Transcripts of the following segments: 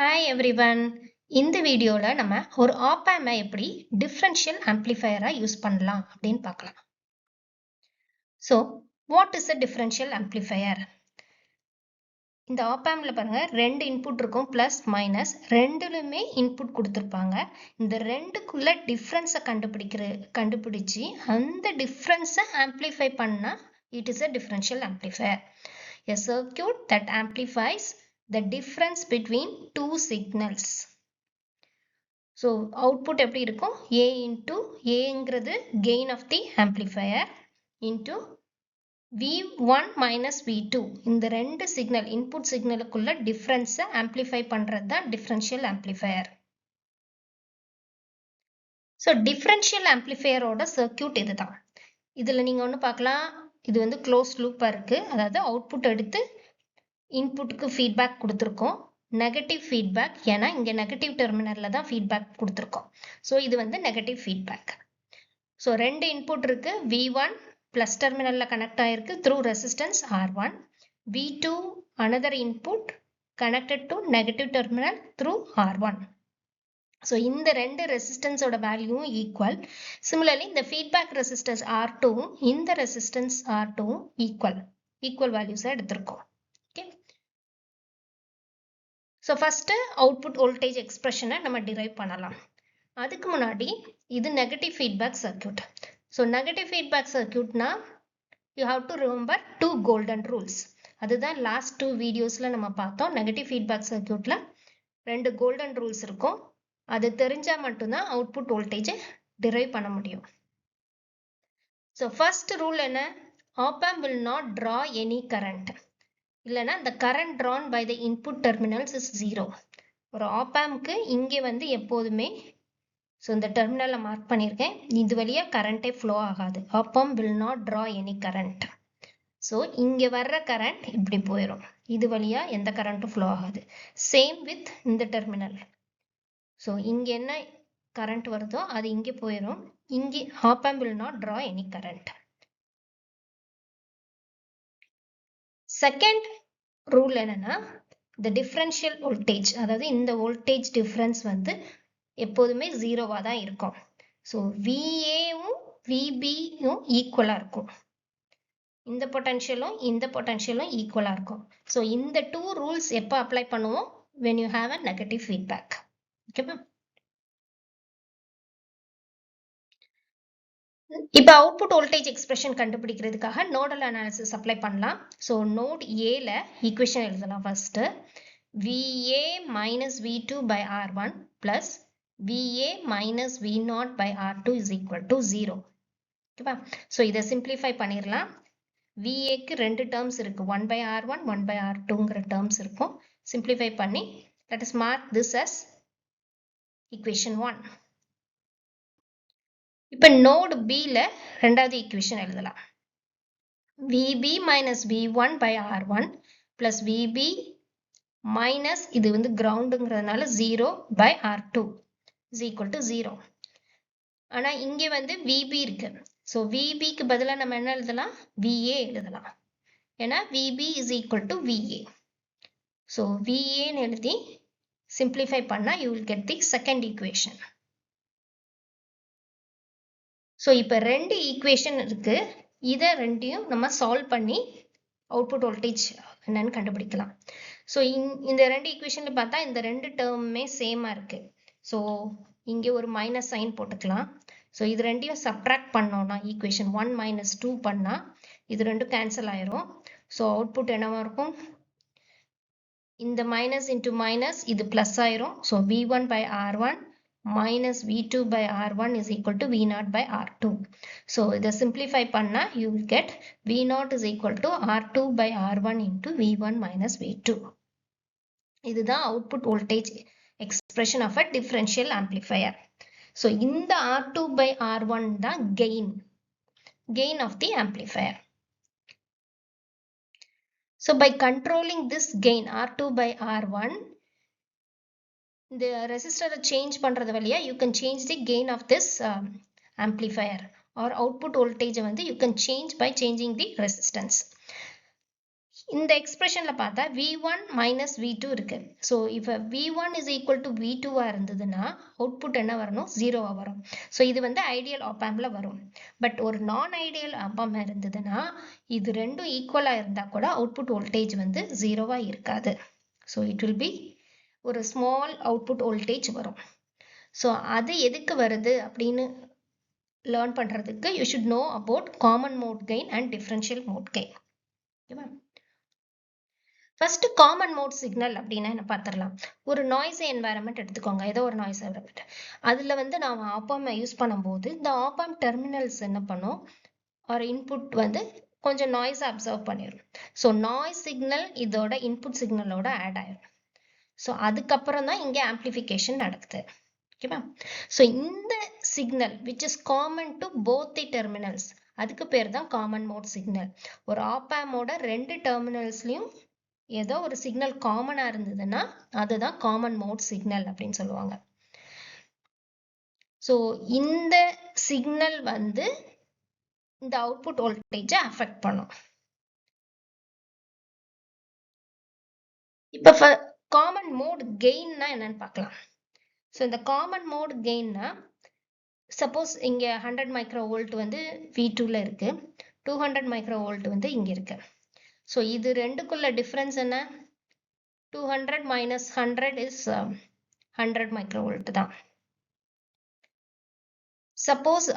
Hi everyone. இந்த வீடியோல நம்ம ஒரு op amp எப்படி differential amplifier யூஸ் பண்ணலாம் அப்படின்னு பார்க்கலாம். So, what is a differential amplifier? இந்த op ampல பாருங்க ரெண்டு இன்புட் இருக்கும் பிளஸ் மைனஸ் ரெண்டுலுமே இன்புட் கொடுத்திருப்பாங்க. இந்த ரெண்டுக்குள்ள டிஃபரன்ஸை கண்டுபிடிச்சு அந்த டிஃபரன்ஸை ஆம்ப்ளிஃபை பண்ணா it is a differential amplifier. A circuit that amplifies the difference between two signals. So, output எப்படி இருக்கும்? A into Aங்கிறது gain of the amplifier into V1 minus V2. இந்த ரெண்டு சிக்னல், இன்புட் சிக்னலுக்குள்ள difference amplify பண்றது தான் differential amplifier. So, differential amplifier ஓட circuit இதுதான். இதுல நீங்க ஒண்ணு பார்க்கலாம், இது வந்து closed loop இருக்கு. அதாவது output எடுத்து இன்புட்டுக்கு feedback கொடுத்திருக்கோம். நெகட்டிவ் ஃபீட்பேக், ஏன்னா இங்க நெகட்டிவ் டெர்மினல்ல தான் ஃபீட்பேக் கொடுத்துருக்கோம். ஸோ இது வந்து நெகட்டிவ் ஃபீட்பேக். ஸோ ரெண்டு இன்புட் இருக்கு. V1 பிளஸ் டெர்மினல்ல கனெக்ட் ஆயிருக்கு through resistance R1. V2 another input connected to negative terminal through R1. So இந்த ரெண்டு ரெசிஸ்டன்ஸோட வேல்யூவும் ஈக்குவல். சிமிலர்லி இந்த ஃபீட்பேக் ரெசிஸ்டன்ஸ் R2 இந்த ரெசிஸ்டன்ஸ் R2 ஈக்குவல் வேல்யூஸை எடுத்திருக்கோம். So, first output voltage expression நம்ம derive பண்ணலாம். அதுக்கு முன்னாடி இது negative feedback circuit. So, negative feedback circuit na you have to remember two golden rules. அதுதான் last two videosல நம்ம பார்த்தோம். Negative feedback circuitல ரெண்டு golden rules இருக்கும். அது தெரிஞ்சா மட்டும்தான் output voltage derive பண்ண முடியும். So, first rule என்ன? Op amp will not draw any current. இல்லைனா the current drawn by the input terminals is 0. ஒரு op ampக்கு இங்கே வந்து எப்போதுமே இந்த டெர்மினலை மார்க் பண்ணியிருக்கேன், இது வழியா கரண்டே ஃப்ளோ ஆகாது. op amp will not draw any current. So இங்கே வர்ற கரண்ட் இப்படி போயிடும், இது வழியா எந்த கரண்ட்டும் ஃப்ளோ ஆகாது. சேம் வித் இந்த டெர்மினல். ஸோ இங்கே என்ன கரண்ட் வருதோ அது இங்கே போயிடும். இங்கே op amp will not draw any current. Second rule என்னன்னா, இந்த டிஃபரன்ஷியல் வோல்டேஜ், அதாவது இந்த வோல்டேஜ் டிஃபரன்ஸ் வந்து எப்போதுமே ஜீரோவா தான் இருக்கும். ஸோ விஏவும் விபியும் ஈக்குவலா இருக்கும். இந்த பொட்டன்ஷியலும் ஈக்குவலா இருக்கும். ஸோ இந்த டூ ரூல்ஸ் எப்போ அப்ளை பண்ணுவோம்? when you have a negative feedback. ஓகேவா? இப்போ அவுட்புட் வோல்டேஜ் எக்ஸ்பிரஷன் கண்டுபிடிக்கிறதுக்காக நோடல் அனாலிசிஸ் அப்ளை பண்ணலாம். ஸோ நோட் ஏல ஈக்குவேஷன் எழுதலாம். First VA minus V2 by R1 plus VA minus V0 by R2 is equal to 0. ஓகேவா? So இதை simplify பண்ணிடலாம். VAக்கு ரெண்டு டேர்ம்ஸ் இருக்கு, 1 by R1 1 by R2ங்கிற டேர்ம்ஸ் இருக்கும். சிம்பிளிஃபை பண்ணி let us mark this as equation 1. இப்போ நோட் Bல ரெண்டாவது ஈக்குவேஷன் எழுதலாம். VB minus V1 by R1 plus VB minus இது வந்து கிரவுண்டுங்கிறதுனால 0 by R2 is equal to 0. ஆனா இங்கே வந்து VB இருக்கு. ஸோ VBக்கு பதிலாக நம்ம என்ன எழுதலாம்? VA எழுதலாம். ஏன்னா VB is equal to VA. So VAன்னு எழுதி சிம்பிளிஃபை பண்ணா you will get the second equation. So இப்போ ரெண்டு ஈக்குவேஷன் இருக்கு, இதை ரெண்டையும் நம்ம சால்வ் பண்ணி அவுட்புட் வோல்டேஜ் என்னன்னு கண்டுபிடிக்கலாம். ஸோ இந்த ரெண்டு ஈக்குவேஷன்ல பார்த்தா இந்த ரெண்டு டேர்முமே சேமா இருக்கு. ஸோ இங்கே ஒரு மைனஸ் சைன் போட்டுக்கலாம். ஸோ இது ரெண்டையும் சப்ட்ராக்ட் பண்ணோம்னா ஈக்குவேஷன் 1 minus 2 பண்ணா இது ரெண்டும் கேன்சல் ஆயிரும். ஸோ அவுட்புட் என்னவா இருக்கும்? இந்த மைனஸ் இன்டூ மைனஸ் இது பிளஸ் ஆயிரும். So V1 by R1 minus V2 by R1 is equal to V0 by R2. So, இதை simplify பண்ணா you will get V0 is equal to R2 by R1 into V1 minus V2. இதுதான் output voltage expression of a differential amplifier. So, இந்த R2 by R1 தான் gain of the amplifier. So, by controlling this gain R2 by R1, the resistor change பண்றது வழியா you can change the gain of this amplifier, or output voltage வந்து you can change by changing the resistance. இந்த எக்ஸ்பிரஷன்ல பார்த்தா v1 minus v2 இருக்கு. So இப்போ v1 is equal to v2 இருந்ததுன்னா output என்ன வரணும் 0 வரும். ஸோ இது வந்து ஐடியல் ஆப்பாம்ல வரும். பட் ஒரு நான் ஐடியல் ஆப்பாம் இருந்ததுன்னா இது ரெண்டும் ஈக்குவலா இருந்தா கூட அவுட்புட் வோல்டேஜ் வந்து 0வா இருக்காது. ஸோ இட் வில் பி ஒரு ஸ்மால் அவுட்புட் வோல்டேஜ் வரும். ஸோ அது எதுக்கு வருது அப்படின்னு லேர்ன் பண்றதுக்கு you should know about common mode gain and differential mode gain. ஓகேவா? ஃபர்ஸ்ட் காமன் மோட் சிக்னல் அப்படின்னா என்ன பார்த்துடலாம். ஒரு நாய்ஸ் என்வாயரன்மெண்ட் எடுத்துக்கோங்க, ஏதோ ஒரு நாய்ஸ் என்வாயரன்மெண்ட். அதுல வந்து நாம் ஆப்பாம் யூஸ் பண்ணும்போது இந்த ஆப்பாம் டெர்மினல்ஸ் என்ன பண்ணும், ஒரு இன்புட் வந்து கொஞ்சம் நாய்ஸ் அப்சர்வ் பண்ணிடும். ஸோ நாய்ஸ் சிக்னல் இதோட இன்புட் சிக்னலோட ஆட் ஆயிடும். ஸோ அதுக்கப்புறம் தான் இங்கே ஆம்பிளிஃபிகேஷன் நடக்குது. ஓகேவா? ஸோ இந்த signal which is common to both the terminals, அதுக்கு பேர் தான் காமன் மோட் சிக்னல். ஒரு ஆப்பாமோட ரெண்டு டெர்மினல்ஸ்லயும் ஏதோ ஒரு சிக்னல் காமனா இருந்ததுன்னா அதுதான் காமன் மோட் சிக்னல் அப்படின்னு சொல்லுவாங்க. ஸோ இந்த சிக்னல் வந்து இந்த அவுட்புட் வோல்டேஜை அஃபெக்ட் பண்ணும். இப்ப காமன் மோட் கெயின்னா என்னன்னு பார்க்கலாம். ஸோ இந்த காமன் மோட் கெயின்னா சப்போஸ் இங்க 100 மைக்ரோவோல்ட் வந்து V2ல இருக்கு, 200 மைக்ரோவோல்ட் வந்து இங்க இருக்கு. ஸோ இது ரெண்டுக்குள்ள டிஃபரன்ஸ் என்ன, 200 minus 100 is 100 மைக்ரோவோல்ட் தான். சப்போஸ்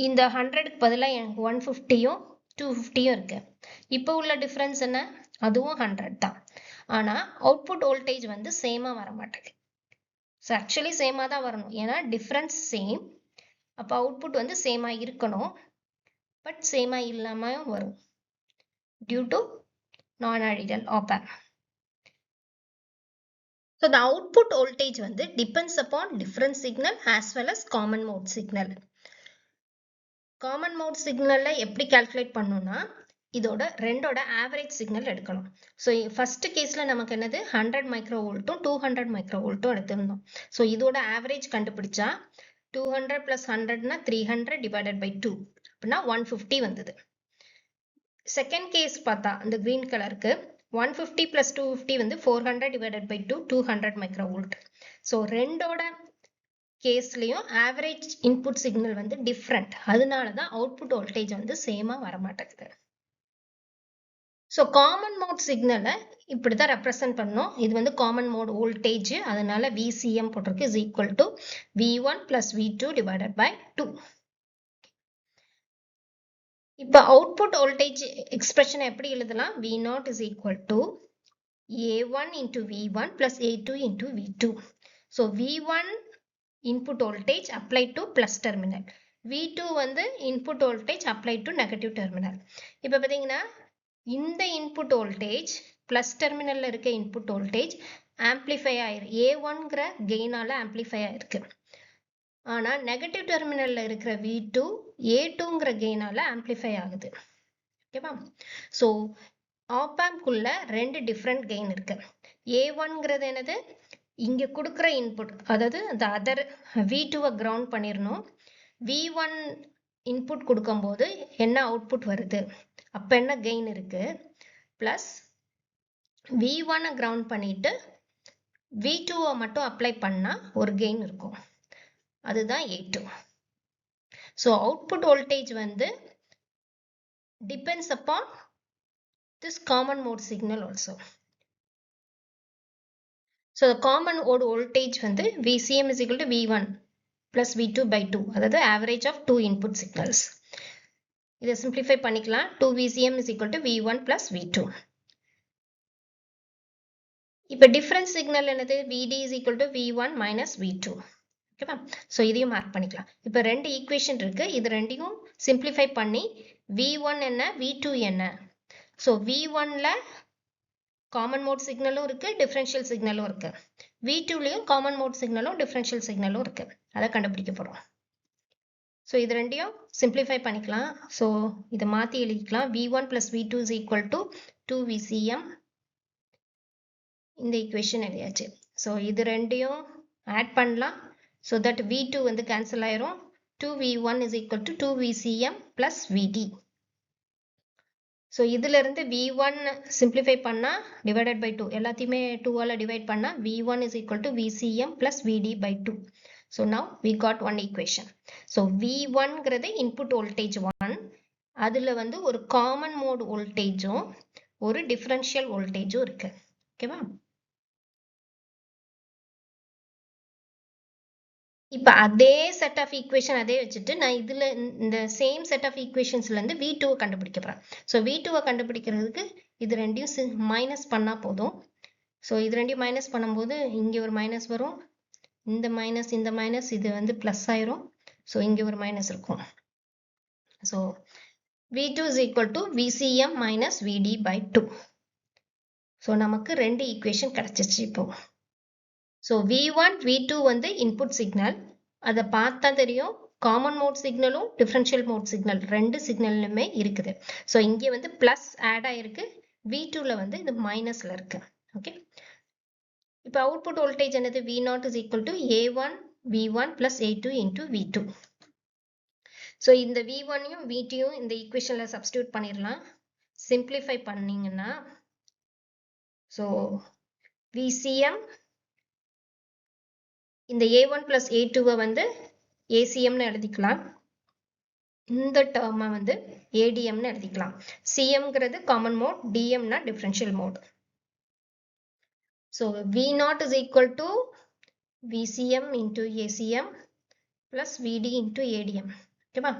இந்த 100க்கு பதிலாக எனக்கு 150யும் 250யும் இருக்கு. இப்போ உள்ள டிஃபரன்ஸ் என்ன, அதுவும் 100 தான். ஆனா அவுட்புட் வோல்டேஜ் வந்து சேமா வர மாட்டேங்குது. ஸோ ஆக்சுவலி சேமா தான் வரணும், ஏன்னா டிஃபரன்ஸ் சேம். அப்போ அவுட்புட் வந்து சேமா இருக்கணும், பட் சேமா இல்லாம வரும் due to non ideal op amp. So the output voltage வந்து depends upon different signal as well as common mode signal. Common mode signal எப்படி calculate பண்ணணும்னா இதோட ரெண்டோட average signal எடுக்கணும். So first caseல நமக்கு என்னது 100 மைக்ரோவோல்ட்டும் 200 மைக்ரோவோல்ட்டும் எடுத்திருந்தோம். So இதோட average கண்டுபிடிச்சா 200 plus 100னா 300 divided by 2 அப்படின்னா 150 வந்தது. செகண்ட் கேஸ் பார்த்தா இந்த green கலருக்கு 150 plus 250 வந்து 400 divided by 2, 200 மைக்ரோவோல்ட். ஸோ ரெண்டோட கேஸ்லயும் ஆவரேஜ் இன்புட் சிக்னல் வந்து டிஃப்ரெண்ட், அதனால தான் அவுட்புட் வோல்டேஜ் வந்து சேமா வர மாட்டேங்குது. ஸோ காமன் மோட் சிக்னலை இப்படி தான் ரெப்ரசென்ட் பண்ணோம். இது வந்து காமன் மோட் வோல்டேஜ், அதனால VCM போட்டிருக்கு is equal to V1 plus V2 divided by 2. இப்போ அவுட்புட் வோல்டேஜ் எக்ஸ்பிரஷன் எப்படி எழுதலாம், V0 is equal to A1 into V1 plus A2 into V2. So V1 input voltage applied to plus terminal, V2 வந்து input voltage applied to negative terminal. இப்போ பார்த்தீங்கன்னா இந்த input voltage plus terminalல இருக்க input voltage amplify ஆயிருக்கு, A1ங்கிற கெயினால amplify ஆயிருக்கு. ஆனா negative டெர்மினல்ல இருக்கிற V2 A2ங்கிற கெயினால amplify ஆகுது. ஓகேவா? ஸோ ஆப்-ஆம்ப்குள்ள ரெண்டு டிஃப்ரெண்ட் கெயின் இருக்கு. A1ங்கிறது என்னது, இங்க கொடுக்குற இன்புட், அதாவது அந்த அதர் V2வை கிரவுண்ட் பண்ணிடணும். V1 இன்புட் கொடுக்கும்போது என்ன அவுட்புட் வருது, அப்ப என்ன கெயின் இருக்கு, பிளஸ் V1-ஐ கிரவுண்ட் பண்ணிட்டு V2வை மட்டும் அப்ளை பண்ணா ஒரு கெயின் இருக்கும், அதுதான் A2. So output voltage வந்து depends upon this common mode signal also. So the common mode voltage வந்து VCM is equal to V1 plus V2 by 2, அதாவது average of two input signals. இதை simplify பண்ணிக்கலாம், 2 VCM is equal to V1 plus V2. இப்போ difference signal என்னது, VD is equal to V1 minus V2. ஓகேவா? So இதையும் mark பண்ணிக்கலாம். இப்போ ரெண்டு ஈக்குவேஷன் இருக்கு, இது ரெண்டையும் சிம்பிளிஃபை பண்ணி V1 என்ன V2 என்ன, ஸோ V1ல காமன் மோட் சிக்னலும் இருக்கு, டிஃபரன்ஷியல் சிக்னலும் இருக்கு. V2லயும் காமன் மோட் சிக்னலும் டிஃபரன்ஷியல் சிக்னலும் இருக்கு, அதை கண்டுபிடிக்க போறோம். ஸோ இது ரெண்டையும் சிம்பிளிஃபை பண்ணிக்கலாம். ஸோ இதை மாற்றி எழுதிக்கலாம், V1 plus V2 is equal to 2 VCM. இந்த ஈக்குவேஷன் எழுதியாச்சு. ஸோ இது ரெண்டையும் ஆட் பண்ணலாம். So that V2 வந்து cancel ஆயிரும், 2V1 is equal to 2VCM plus VD. So இதிலிருந்து V1 simplify பண்ணா divided by 2 எல்லாத்தையுமே 2 ஆல divide பண்ணா V1 is equal to VCM plus VD by 2. So now we got one equation. So V1 ங்கிறது input voltage 1. அதுல வந்து ஒரு common mode voltageம் ஒரு differential voltageம் இருக்கு. ஓகேவா? இப்போ அதே செட் ஆஃப் ஈக்குவேஷன் அதே வச்சுட்டு நான் இதில் இந்த சேம் செட் ஆஃப் ஈக்குவேஷன்ஸ்லேருந்து V2 கண்டுபிடிக்க போகிறேன். ஸோ V2 கண்டுபிடிக்கிறதுக்கு இது ரெண்டையும் மைனஸ் பண்ணால் போதும். ஸோ இது ரெண்டையும் மைனஸ் பண்ணும்போது இங்கே ஒரு மைனஸ் வரும், இந்த மைனஸ் இது வந்து ப்ளஸ் ஆயிரும். ஸோ இங்கே ஒரு மைனஸ் இருக்கும். So V2 is equal to VCM minus VD by 2. So நமக்கு ரெண்டு ஈக்குவேஷன் கிடச்சிச்சு இப்போ. ஸோ V1, V2 வந்து இன்புட் சிக்னல். அதை பார்த்தா தெரியும் காமன் மோட் சிக்னலும் டிஃபரன்ஷியல் மோட் சிக்னல் ரெண்டு சிக்னலுமே இருக்குது. ஸோ இங்கே வந்து ப்ளஸ் ஆட் ஆயிருக்கு, V2ல வந்து இது மைனஸ்ல இருக்கு. ஓகே, இப்போ அவுட்புட் வோல்டேஜ் என்னது? V0 is equal to A1 V1 plus A2 into V2. So இந்த V1யும் V2யும் இந்த ஈக்குவேஷன்ல சப்ஸ்டியூட் பண்ணிடலாம். சிம்பிளிஃபை பண்ணீங்கன்னா ஸோ VCM இந்த A1 plus A2 வந்து ACMனு எழுதிக்கலாம். இந்த டேர்மை வந்து ADMனு எழுதிக்கலாம். CMங்கிறது காமன் மோட், DMனா differential mode. So V0 is equal to VCM into ACM plus VD into ADM. ஓகேவா?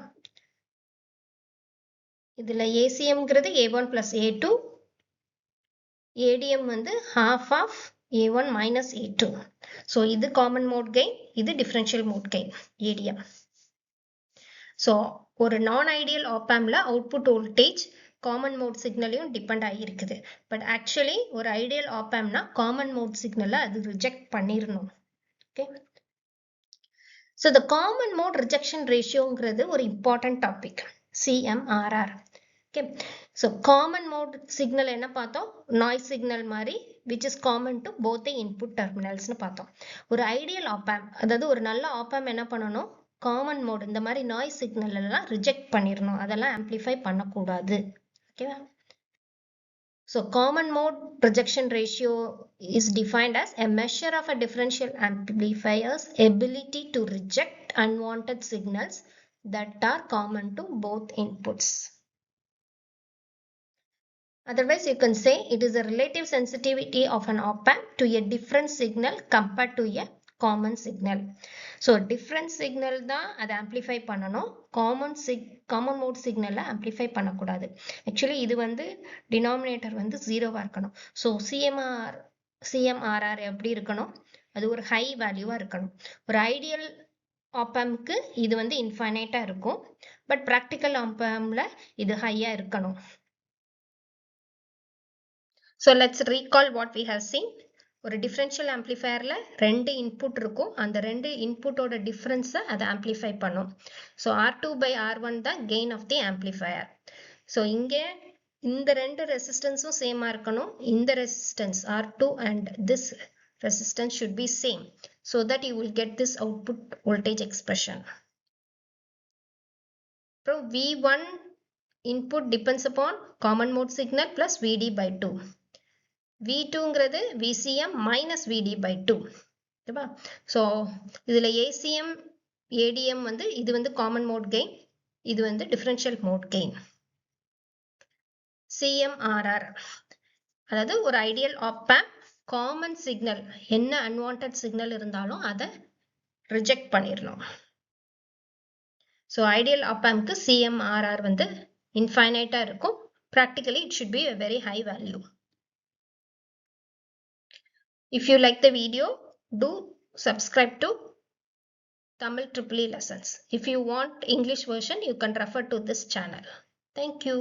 இதில் ACMங்கிறது A1 plus A2, ADM வந்து half of A1 minus A2. So இது காமன் மோட் கெயின், இது differential mode gain ADM. So ஒரு non ideal ஆப்பாம்ல output voltage common mode சிக்னலையும் depend ஆகியிருக்குது. But actually ஒரு ஐடியல் ஆப்பாம்னா காமன் மோட் சிக்னலை அது ரிஜெக்ட் பண்ணிடணும். Okay, so the common mode rejection ரேஷியோங்கிறது ஒரு important topic, CMRR. Okay, so common mode signal என்ன பார்த்தோம்? நாய்ஸ் சிக்னல் மாதிரி which is common to both the input terminalsனு பார்த்தோம். ஒரு ஐடியல் ஆப்பாம், அதாவது ஒரு நல்ல ஆப்பாம் என்ன பண்ணணும்? காமன் மோட் இந்த மாதிரி நாய்ஸ் சிக்னல் எல்லாம் ரிஜெக்ட் பண்ணிடணும், அதெல்லாம் ஆம்பிளிஃபை பண்ணக்கூடாது. ஓகேவா? So common mode rejection ratio is defined as a measure of a differential amplifier's ability to reject unwanted signals that are common to both inputs. Otherwise, you can say it is the relative sensitivity of an op-amp to a different signal compared to a common signal. So, different signal தான் அதை amplify பண்ணணும், common mode signal amplify பண்ணக்கூடாது. Actually, இது வந்து denominator வந்து 0வா இருக்கணும். So, CMRR எப்படி இருக்கணும்? அது ஒரு high வேல்யூவா இருக்கணும். ஒரு ஐடியல் ஆப்பாம்க்கு இது வந்து இன்ஃபைனைட்டா இருக்கும், பட் ப்ராக்டிக்கல் ஆப்பாம்ல இது ஹையா இருக்கணும். So let's recall what we have seen. ஒரு differential amplifierல ரெண்டு இன்புட் இருக்கும், அந்த ரெண்டு இன்புட்டோட டிஃபரன்ஸை அதை ஆம்பிளிஃபை பண்ணும். ஸோ R2 by R1 தான் gain of the amplifier. So இங்கே இந்த ரெண்டு ரெசிஸ்டன்ஸும் சேமா இருக்கணும். இந்த resistance R2 and this resistance should be same so that you will get this output voltage expression. So V1 input depends upon common mode signal plus VD by 2. V2ங்கிறது VCM minus VD by 2. ஓகேவா? So இதில் ACM ADM வந்து இது வந்து common mode gain, இது வந்து differential mode gain. CMRR அதாவது ஒரு ideal ஆப்பாம்ப் common signal என்ன அன்வான்ட் சிக்னல் இருந்தாலும் அதை ரிஜெக்ட் பண்ணிடணும். ஸோ ஐடியல் ஆப்பாம்ப்க்கு CMRR வந்து இன்ஃபைனைட்டாக இருக்கும். Practically it should be a very high value. If you like the video, do subscribe to Tamil EEE lessons. If you want English version, you can refer to this channel. Thank you.